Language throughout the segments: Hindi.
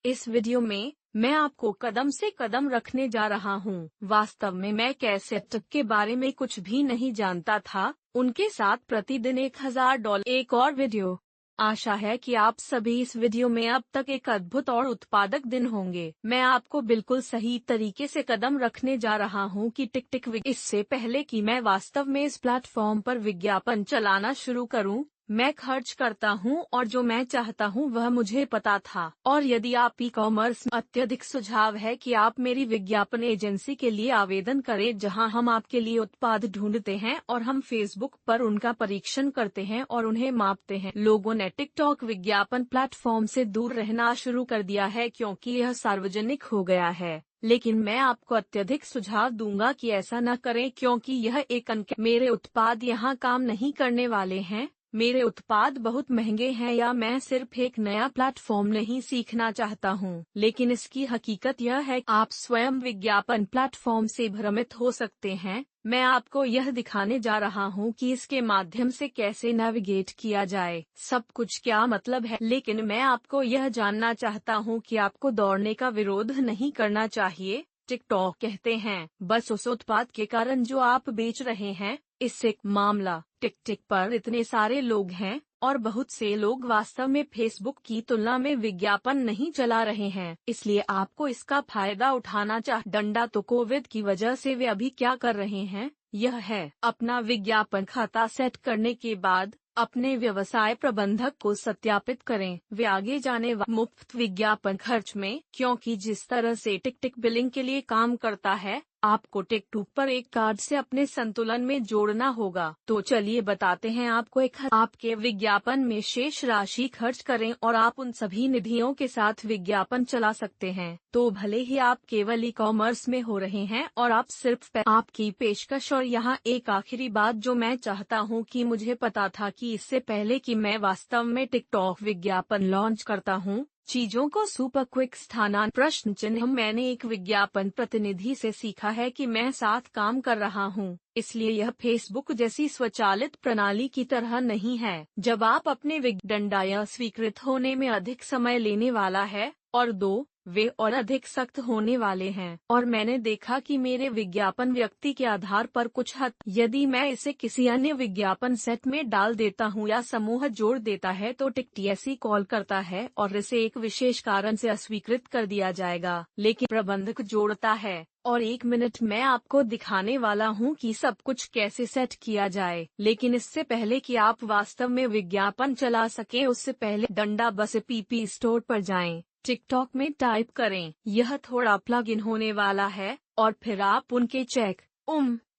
इस वीडियो में मैं आपको कदम से कदम रखने जा रहा हूँ। वास्तव में मैं कैसे टिक के बारे में कुछ भी नहीं जानता था, उनके साथ प्रतिदिन $1000 एक और वीडियो। आशा है कि आप सभी इस वीडियो में अब तक एक अद्भुत और उत्पादक दिन होंगे। मैं आपको बिल्कुल सही तरीके से कदम रखने जा रहा हूँ कि टिक। इससे पहले कि मैं वास्तव में इस प्लेटफॉर्म पर विज्ञापन चलाना शुरू करूँ, मैं खर्च करता हूं और जो मैं चाहता हूं वह मुझे पता था। और यदि आप ई कॉमर्स में अत्यधिक सुझाव है कि आप मेरी विज्ञापन एजेंसी के लिए आवेदन करें, जहां हम आपके लिए उत्पाद ढूंढते हैं और हम फेसबुक पर उनका परीक्षण करते हैं और उन्हें मापते हैं। लोगों ने टिकटॉक विज्ञापन प्लेटफॉर्म से दूर रहना शुरू कर दिया है क्योंकि यह सार्वजनिक हो गया है। लेकिन मैं आपको अत्यधिक सुझाव दूंगा कि ऐसा न करें क्योंकि यह एक मेरे उत्पाद यहाँ काम नहीं करने वाले हैं। मेरे उत्पाद बहुत महंगे हैं या मैं सिर्फ एक नया प्लेटफॉर्म नहीं सीखना चाहता हूं। लेकिन इसकी हकीकत यह है कि आप स्वयं विज्ञापन प्लेटफॉर्म से भ्रमित हो सकते हैं। मैं आपको यह दिखाने जा रहा हूं कि इसके माध्यम से कैसे नेविगेट किया जाए, सब कुछ क्या मतलब है। लेकिन मैं आपको यह जानना चाहता हूं कि आपको दौड़ने का विरोध नहीं करना चाहिए। टिकटॉक कहते हैं बस उस उत्पाद के कारण जो आप बेच रहे हैं। इससे मामला टिक पर इतने सारे लोग हैं और बहुत से लोग वास्तव में फेसबुक की तुलना में विज्ञापन नहीं चला रहे हैं, इसलिए आपको इसका फायदा उठाना चाहिए। डंडा तो कोविड की वजह से वे अभी क्या कर रहे हैं, यह है अपना विज्ञापन खाता सेट करने के बाद अपने व्यवसाय प्रबंधक को सत्यापित करें वे आगे जाने वाले मुफ्त विज्ञापन खर्च में, क्योंकि जिस तरह से टिक बिलिंग के लिए काम करता है, आपको टिक पर एक कार्ड से अपने संतुलन में जोड़ना होगा। तो चलिए बताते हैं आपको आपके विज्ञापन में शेष राशि खर्च करें और आप उन सभी निधियों के साथ विज्ञापन चला सकते हैं। तो भले ही आप केवल ई कॉमर्स में हो रहे हैं और आप सिर्फ आपकी पेशकश। और यहाँ एक आखिरी बात जो मैं चाहता हूँ कि मुझे पता था कि इससे पहले कि मैं वास्तव में टिकटॉक विज्ञापन लॉन्च करता हूँ, चीजों को सुपर क्विक प्रश्न चिन्ह। मैंने एक विज्ञापन प्रतिनिधि से सीखा है कि मैं साथ काम कर रहा हूं, इसलिए यह फेसबुक जैसी स्वचालित प्रणाली की तरह नहीं है जब आप अपने डंडा यह स्वीकृत होने में अधिक समय लेने वाला है। और दो, वे और अधिक सख्त होने वाले हैं। और मैंने देखा कि मेरे विज्ञापन व्यक्ति के आधार पर कुछ हद, यदि मैं इसे किसी अन्य विज्ञापन सेट में डाल देता हूं या समूह जोड़ देता है तो टिक ऐसी कॉल करता है और इसे एक विशेष कारण से अस्वीकृत कर दिया जाएगा। लेकिन प्रबंधक जोड़ता है और 1 मिनट में आपको दिखाने वाला हूं कि सब कुछ कैसे सेट किया जाए। लेकिन इससे पहले कि आप वास्तव में विज्ञापन चला सकें, उससे पहले डंडा बस पीपी स्टोर पर जाएं, टिकटॉक में टाइप करें, यह थोड़ा प्लग इन होने वाला है और फिर आप उनके चेक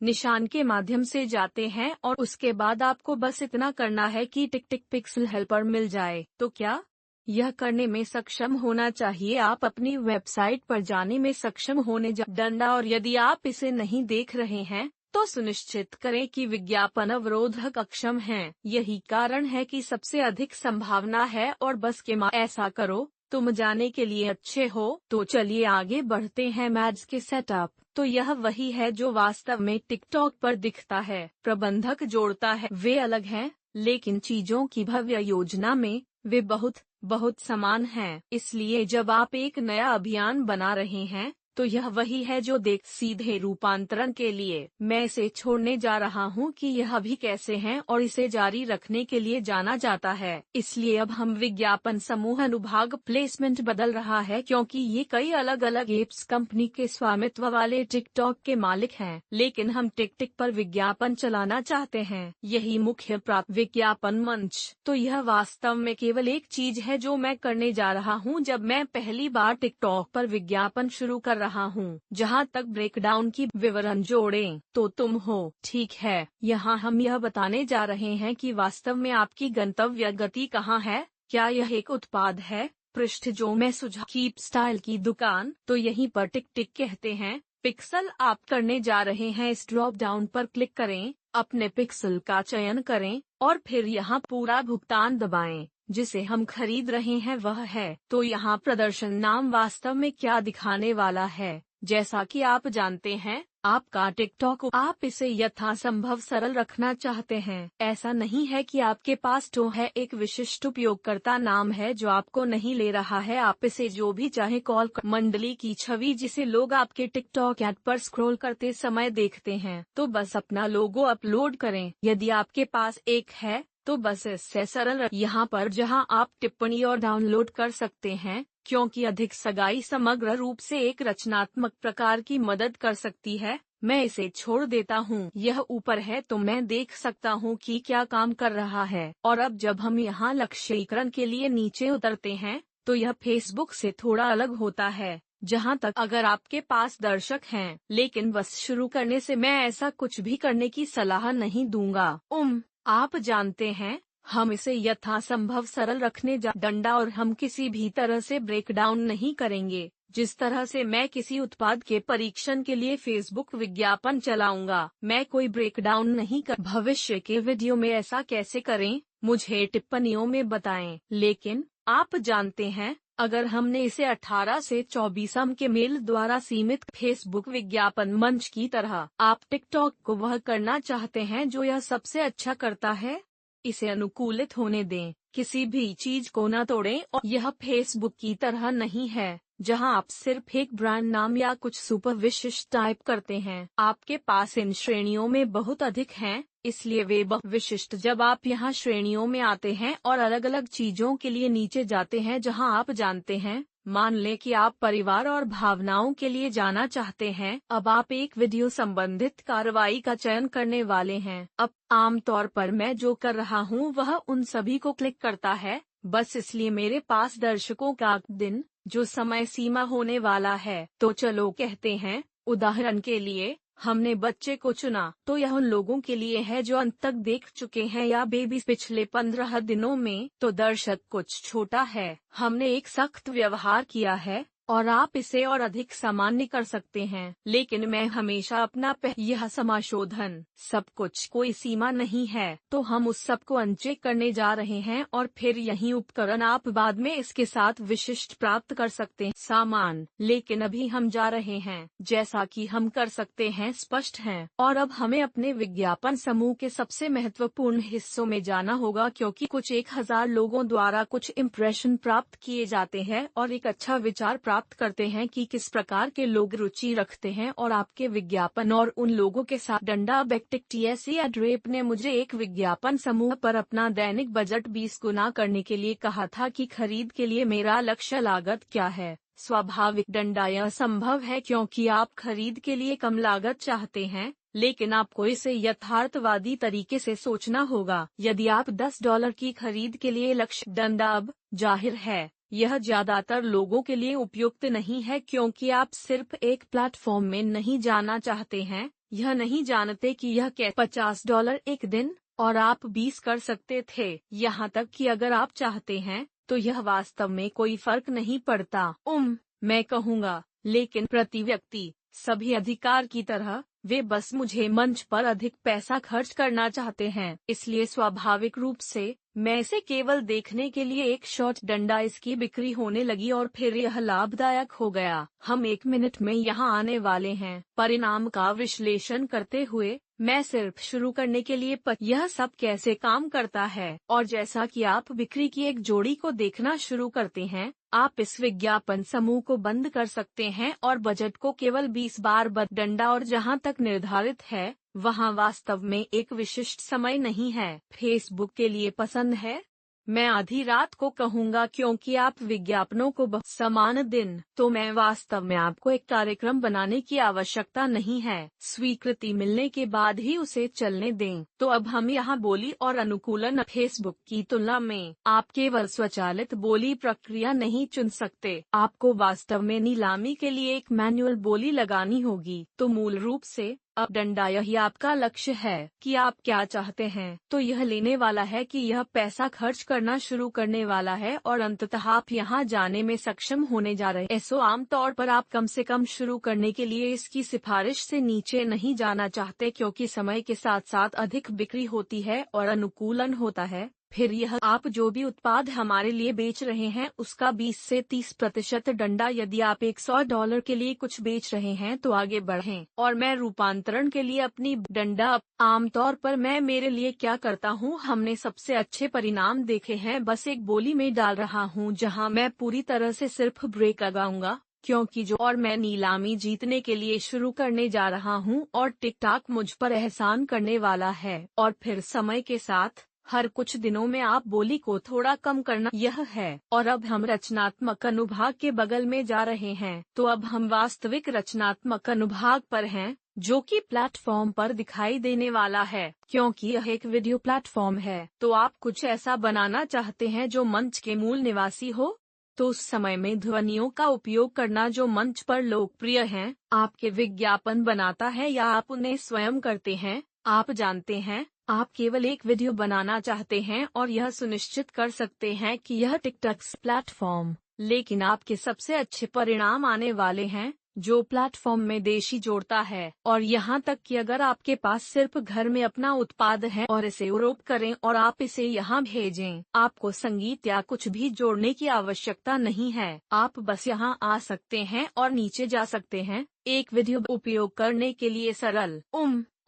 निशान के माध्यम से जाते हैं और उसके बाद आपको बस इतना करना है कि टिक पिक्सल हेल्पर मिल जाए। तो क्या यह करने में सक्षम होना चाहिए? आप अपनी वेबसाइट पर जाने में सक्षम होने डंडा। और यदि आप इसे नहीं देख रहे हैं तो सुनिश्चित करें कि विज्ञापन अवरोधक अक्षम हैं। यही कारण है कि सबसे अधिक संभावना है और बस के ऐसा करो तुम जाने के लिए अच्छे हो। तो चलिए आगे बढ़ते हैं मैड्स के सेटअप। तो यह वही है जो वास्तव में टिकटॉक पर दिखता है। प्रबंधक जोड़ता है, वे अलग हैं, लेकिन चीजों की भव्य योजना में वे बहुत समान हैं। इसलिए जब आप एक नया अभियान बना रहे हैं तो यह वही है जो सीधे रूपांतरण के लिए मैं इसे छोड़ने जा रहा हूं कि यह अभी कैसे हैं और इसे जारी रखने के लिए जाना जाता है। इसलिए अब हम विज्ञापन समूह अनुभाग प्लेसमेंट बदल रहा है क्योंकि ये कई अलग अलग एप्स कंपनी के स्वामित्व वाले टिकटॉक के मालिक हैं, लेकिन हम टिक पर विज्ञापन चलाना चाहते हैं। यही मुख्य प्राप्त विज्ञापन मंच। तो यह वास्तव में केवल एक चीज है जो मैं करने जा रहा हूं जब मैं पहली बार टिकटॉक पर विज्ञापन शुरू कर रहा हूं। जहां तक ब्रेकडाउन की विवरण जोड़ें तो तुम हो, ठीक है। यहाँ हम यह बताने जा रहे हैं कि वास्तव में आपकी गंतव्य गति कहाँ है। क्या यह एक उत्पाद है? पृष्ठ जो मैं सुझाव कीप स्टाइल की दुकान, तो यहीं पर टिक कहते हैं पिक्सल आप करने जा रहे हैं। इस ड्रॉप डाउन पर क्लिक करें, अपने पिक्सल का चयन करें और फिर यहाँ पूरा भुगतान दबाएं। जिसे हम खरीद रहे हैं वह है। तो यहाँ प्रदर्शन नाम वास्तव में क्या दिखाने वाला है, जैसा कि आप जानते हैं, आपका टिकटॉक, आप इसे यथासंभव सरल रखना चाहते हैं। ऐसा नहीं है कि आपके पास तो है एक विशिष्ट उपयोगकर्ता नाम है जो आपको नहीं ले रहा है। आप इसे जो भी चाहे कॉल मंडली की छवि जिसे लोग आपके टिकटॉक ऐप पर स्क्रॉल करते समय देखते हैं, तो बस अपना लोगो अपलोड करें। यदि आपके पास एक है तो बस इससे सरल यहाँ पर जहाँ आप टिप्पणी और डाउनलोड कर सकते हैं, क्योंकि अधिक सगाई समग्र रूप से एक रचनात्मक प्रकार की मदद कर सकती है। मैं इसे छोड़ देता हूँ, यह ऊपर है तो मैं देख सकता हूँ कि क्या काम कर रहा है। और अब जब हम यहाँ लक्ष्यीकरण के लिए नीचे उतरते हैं, तो यह फेसबुक से थोड़ा अलग होता है। जहाँ तक अगर आपके पास दर्शक हैं, लेकिन बस शुरू करने से मैं ऐसा कुछ भी करने की सलाह नहीं दूंगा। आप जानते हैं, हम इसे यथासंभव सरल रखने जा डंडा और हम किसी भी तरह से ब्रेकडाउन नहीं करेंगे। जिस तरह से मैं किसी उत्पाद के परीक्षण के लिए फेसबुक विज्ञापन चलाऊंगा, मैं कोई ब्रेकडाउन नहीं कर। भविष्य के वीडियो में ऐसा कैसे करें, मुझे टिप्पणियों में बताएं। लेकिन आप जानते हैं, अगर हमने इसे 18 से 24 के मेल द्वारा सीमित फेसबुक विज्ञापन मंच की तरह, आप टिकटॉक को वह करना चाहते हैं जो यह सबसे अच्छा करता है। इसे अनुकूलित होने दें, किसी भी चीज को न तोड़ें। और यह फेसबुक की तरह नहीं है जहां आप सिर्फ एक ब्रांड नाम या कुछ सुपर विशिष्ट टाइप करते हैं। आपके पास इन श्रेणियों में बहुत अधिक हैं, इसलिए वे बहुत विशिष्ट। जब आप यहाँ श्रेणियों में आते हैं और अलग अलग चीजों के लिए नीचे जाते हैं जहां आप जानते हैं, मान लें कि आप परिवार और भावनाओं के लिए जाना चाहते हैं, अब आप एक वीडियो संबंधित कार्रवाई का चयन करने वाले हैं। अब आमतौर पर मैं जो कर रहा हूँ वह उन सभी को क्लिक करता है, बस इसलिए मेरे पास दर्शकों का दिन जो समय सीमा होने वाला है। तो चलो कहते हैं, उदाहरण के लिए हमने बच्चे को चुना, तो यह उन लोगों के लिए है जो अंत तक देख चुके हैं या बेबी पिछले 15 दिनों में। तो दर्शक कुछ छोटा है, हमने एक सख्त व्यवहार किया है और आप इसे और अधिक सामान्य कर सकते हैं। लेकिन मैं हमेशा अपना यह समाशोधन सब कुछ कोई सीमा नहीं है, तो हम उस सब को अनचेक करने जा रहे हैं और फिर यही उपकरण आप बाद में इसके साथ विशिष्ट प्राप्त कर सकते हैं सामान। लेकिन अभी हम जा रहे हैं, जैसा कि हम कर सकते हैं स्पष्ट हैं। और अब हमें अपने विज्ञापन समूह के सबसे महत्वपूर्ण हिस्सों में जाना होगा, क्योंकि कुछ 1000 लोगों द्वारा कुछ इम्प्रेशन प्राप्त किए जाते हैं और एक अच्छा विचार प्राप्त करते हैं कि किस प्रकार के लोग रुचि रखते हैं और आपके विज्ञापन और उन लोगों के साथ डंडा। बेक्टिक टीएसी ड्रेप ने मुझे एक विज्ञापन समूह पर अपना दैनिक बजट 20 गुना करने के लिए कहा था कि खरीद के लिए मेरा लक्ष्य लागत क्या है। स्वाभाविक डंडा, यह संभव है क्योंकि आप खरीद के लिए कम लागत चाहते हैं, लेकिन आपको इसे यथार्थवादी तरीके से सोचना होगा। यदि आप $10 की खरीद के लिए लक्ष्य डंडा, अब जाहिर है यह ज्यादातर लोगों के लिए उपयुक्त नहीं है, क्योंकि आप सिर्फ एक प्लेटफॉर्म में नहीं जाना चाहते हैं, यह नहीं जानते कि यह $50 एक दिन और आप 20 कर सकते थे। यहाँ तक कि अगर आप चाहते हैं तो यह वास्तव में कोई फर्क नहीं पड़ता। मैं कहूँगा, लेकिन प्रति व्यक्ति सभी अधिकार की तरह वे बस मुझे मंच पर अधिक पैसा खर्च करना चाहते हैं, इसलिए स्वाभाविक रूप से मैं इसे केवल देखने के लिए एक शॉर्ट डंडा इसकी बिक्री होने लगी और फिर यह लाभदायक हो गया। हम 1 मिनट में यहाँ आने वाले हैं। परिणाम का विश्लेषण करते हुए मैं सिर्फ शुरू करने के लिए यह सब कैसे काम करता है, और जैसा कि आप बिक्री की एक जोड़ी को देखना शुरू करते हैं, आप इस विज्ञापन समूह को बंद कर सकते हैं और बजट को केवल 20 बार डंडा और जहां तक निर्धारित है वहां वास्तव में एक विशिष्ट समय नहीं है। फेसबुक के लिए पसंद है, मैं आधी रात को कहूँगा, क्योंकि आप विज्ञापनों को समान दिन। तो मैं वास्तव में आपको एक कार्यक्रम बनाने की आवश्यकता नहीं है, स्वीकृति मिलने के बाद ही उसे चलने दें। तो अब हम यहाँ बोली और अनुकूलन। फेसबुक की तुलना में आप केवल स्वचालित बोली प्रक्रिया नहीं चुन सकते, आपको वास्तव में नीलामी के लिए एक मैनुअल बोली लगानी होगी। तो मूल रूप से अब डंडा यही आपका लक्ष्य है कि आप क्या चाहते हैं, तो यह लेने वाला है कि यह पैसा खर्च करना शुरू करने वाला है और अंततः आप यहाँ जाने में सक्षम होने जा रहे हैं। सो आमतौर पर आप कम से कम शुरू करने के लिए इसकी सिफारिश से नीचे नहीं जाना चाहते, क्योंकि समय के साथ साथ अधिक बिक्री होती है और अनुकूलन होता है। फिर यह आप जो भी उत्पाद हमारे लिए बेच रहे हैं उसका 20 से 30% दंडा। यदि आप $100 के लिए कुछ बेच रहे हैं तो आगे बढ़ें और मैं रूपांतरण के लिए अपनी दंडा। आमतौर पर मैं मेरे लिए क्या करता हूँ, हमने सबसे अच्छे परिणाम देखे हैं बस एक बोली में डाल रहा हूँ जहाँ मैं पूरी तरह से सिर्फ ब्रेक लगाऊंगा, क्योंकि जो और मैं नीलामी जीतने के लिए शुरू करने जा रहा हूँ और टिकटॉक मुझ पर एहसान करने वाला है। और फिर समय के साथ हर कुछ दिनों में आप बोली को थोड़ा कम करना यह है। और अब हम रचनात्मक अनुभाग के बगल में जा रहे हैं, तो अब हम वास्तविक रचनात्मक अनुभाग पर हैं, जो कि प्लेटफॉर्म पर दिखाई देने वाला है। क्योंकि यह एक वीडियो प्लेटफॉर्म है तो आप कुछ ऐसा बनाना चाहते हैं जो मंच के मूल निवासी हो, तो उस समय में ध्वनियों का उपयोग करना जो मंच पर लोकप्रिय हैं, आपके विज्ञापन बनाता है या आप उन्हें स्वयं करते हैं। आप जानते हैं, आप केवल एक वीडियो बनाना चाहते हैं और यह सुनिश्चित कर सकते हैं कि यह टिकटॉक प्लेटफॉर्म, लेकिन आपके सबसे अच्छे परिणाम आने वाले हैं जो प्लेटफॉर्म में देशी जोड़ता है। और यहाँ तक कि अगर आपके पास सिर्फ घर में अपना उत्पाद है और इसे यूरोप करें और आप इसे यहाँ भेजें, आपको संगीत या कुछ भी जोड़ने की आवश्यकता नहीं है। आप बस यहाँ आ सकते हैं और नीचे जा सकते हैं। एक वीडियो उपयोग करने के लिए सरल।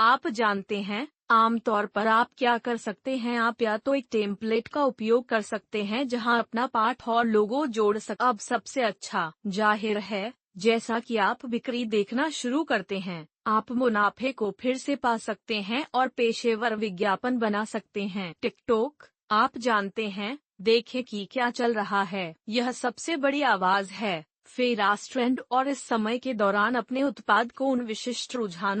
आप जानते हैं, आमतौर पर आप क्या कर सकते हैं, आप या तो एक टेम्पलेट का उपयोग कर सकते हैं जहां अपना पाठ और लोगो जोड़ अब सबसे अच्छा, जाहिर है, जैसा कि आप बिक्री देखना शुरू करते हैं, आप मुनाफे को फिर से पा सकते हैं और पेशेवर विज्ञापन बना सकते हैं। टिकटॉक, आप जानते हैं, देखें कि क्या चल रहा है, यह सबसे बड़ी आवाज है। फेरास ट्रेंड और इस समय के दौरान अपने उत्पाद को उन विशिष्ट रुझान।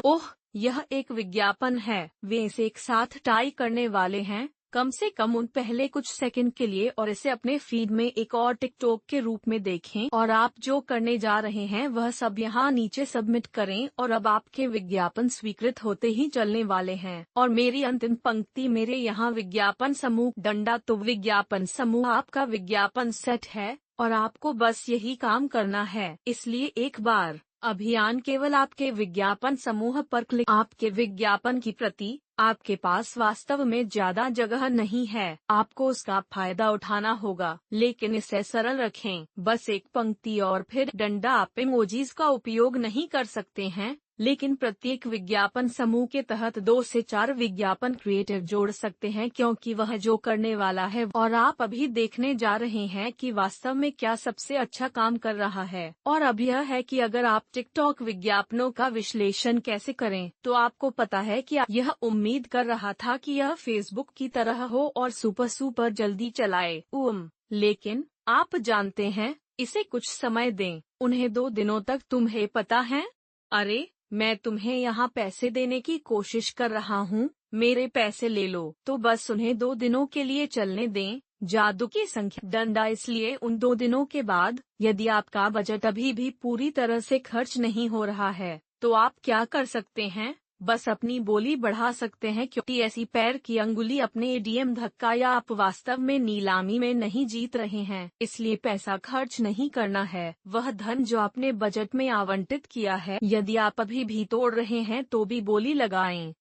यह एक विज्ञापन है, वे इसे एक साथ टाई करने वाले हैं, कम से कम उन पहले कुछ सेकंड के लिए, और इसे अपने फीड में एक और टिकटॉक के रूप में देखें। और आप जो करने जा रहे हैं वह सब यहाँ नीचे सबमिट करें और अब आपके विज्ञापन स्वीकृत होते ही चलने वाले हैं। और मेरी अंतिम पंक्ति, मेरे यहाँ विज्ञापन समूह दंडा। तो विज्ञापन समूह आपका विज्ञापन सेट है और आपको बस यही काम करना है। इसलिए एक बार अभियान केवल आपके विज्ञापन समूह पर क्लिक। आपके विज्ञापन की प्रति, आपके पास वास्तव में ज्यादा जगह नहीं है, आपको उसका फायदा उठाना होगा, लेकिन इसे सरल रखें, बस एक पंक्ति और फिर डंडा। आप इमोजीज का उपयोग नहीं कर सकते हैं, लेकिन प्रत्येक विज्ञापन समूह के तहत 2 से 4 विज्ञापन क्रिएटिव जोड़ सकते हैं, क्योंकि वह जो करने वाला है और आप अभी देखने जा रहे हैं कि वास्तव में क्या सबसे अच्छा काम कर रहा है। और अब यह है कि अगर आप टिकटॉक विज्ञापनों का विश्लेषण कैसे करें, तो आपको पता है कि यह उम्मीद कर रहा था कि यह फेसबुक की तरह हो और सुपर जल्दी चलाए। लेकिन आप जानते हैं, इसे कुछ समय दें, उन्हें 2 दिनों तक। तुम्हें पता है, अरे मैं तुम्हें यहाँ पैसे देने की कोशिश कर रहा हूँ, मेरे पैसे ले लो। तो बस उन्हें 2 दिनों के लिए चलने दें। जादू की संख्या दंडा। इसलिए उन 2 दिनों के बाद, यदि आपका बजट अभी भी पूरी तरह से खर्च नहीं हो रहा है, तो आप क्या कर सकते हैं, बस अपनी बोली बढ़ा सकते हैं, क्योंकि ऐसी पैर की अंगुली अपने एडीएम धक्का, या आप वास्तव में नीलामी में नहीं जीत रहे हैं, इसलिए पैसा खर्च नहीं करना है वह धन जो आपने बजट में आवंटित किया है। यदि आप अभी भी तोड़ रहे हैं तो भी बोली लगाएं।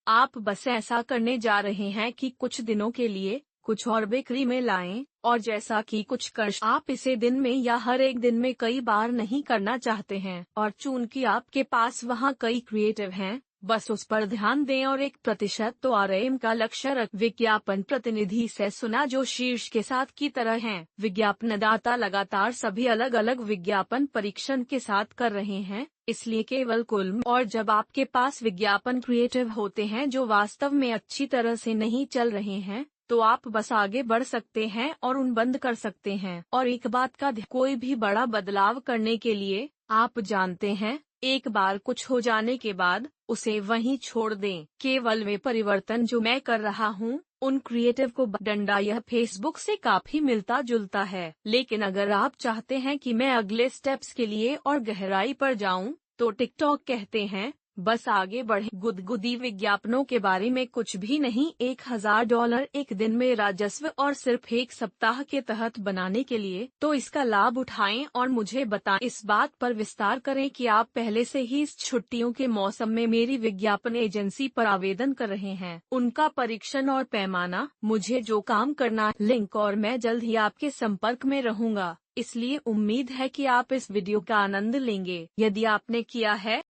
आप बस ऐसा करने जा रहे हैं कि कुछ दिनों के लिए कुछ और बिक्री में लाएं, और जैसा कि कुछ कर्ज आप इसे दिन में या हर एक दिन में कई बार नहीं करना चाहते हैं, और चूंकि आपके पास वहां कई क्रिएटिव हैं, बस उस पर ध्यान दें और 1% तो आरएम का लक्ष्य रख। विज्ञापन प्रतिनिधि से सुना जो शीर्ष के साथ की तरह हैं। विज्ञापनदाता लगातार सभी अलग अलग विज्ञापन परीक्षण के साथ कर रहे हैं, इसलिए केवल कुल। और जब आपके पास विज्ञापन क्रिएटिव होते हैं जो वास्तव में अच्छी तरह से नहीं चल रहे हैं, तो आप बस आगे बढ़ सकते हैं और उन बंद कर सकते हैं। और एक बात का कोई भी बड़ा बदलाव करने के लिए, आप जानते हैं, एक बार कुछ हो जाने के बाद उसे वहीं छोड़ दें। केवल वे परिवर्तन जो मैं कर रहा हूँ, उन क्रिएटिव को डंडा। यह फेसबुक से काफी मिलता जुलता है, लेकिन अगर आप चाहते हैं कि मैं अगले स्टेप्स के लिए और गहराई पर जाऊं, तो टिकटॉक कहते हैं बस आगे बढ़े। गुदगुदी विज्ञापनों के बारे में कुछ भी नहीं। $1000 एक दिन में राजस्व और सिर्फ एक सप्ताह के तहत बनाने के लिए, तो इसका लाभ उठाएं और मुझे बताएं। इस बात पर विस्तार करें कि आप पहले से ही इस छुट्टियों के मौसम में मेरी विज्ञापन एजेंसी पर आवेदन कर रहे हैं, उनका परीक्षण और पैमाना, मुझे जो काम करना, लिंक, और मैं जल्द ही आपके संपर्क में रहूंगा। इसलिए उम्मीद है कि आप इस वीडियो का आनंद लेंगे। यदि आपने किया है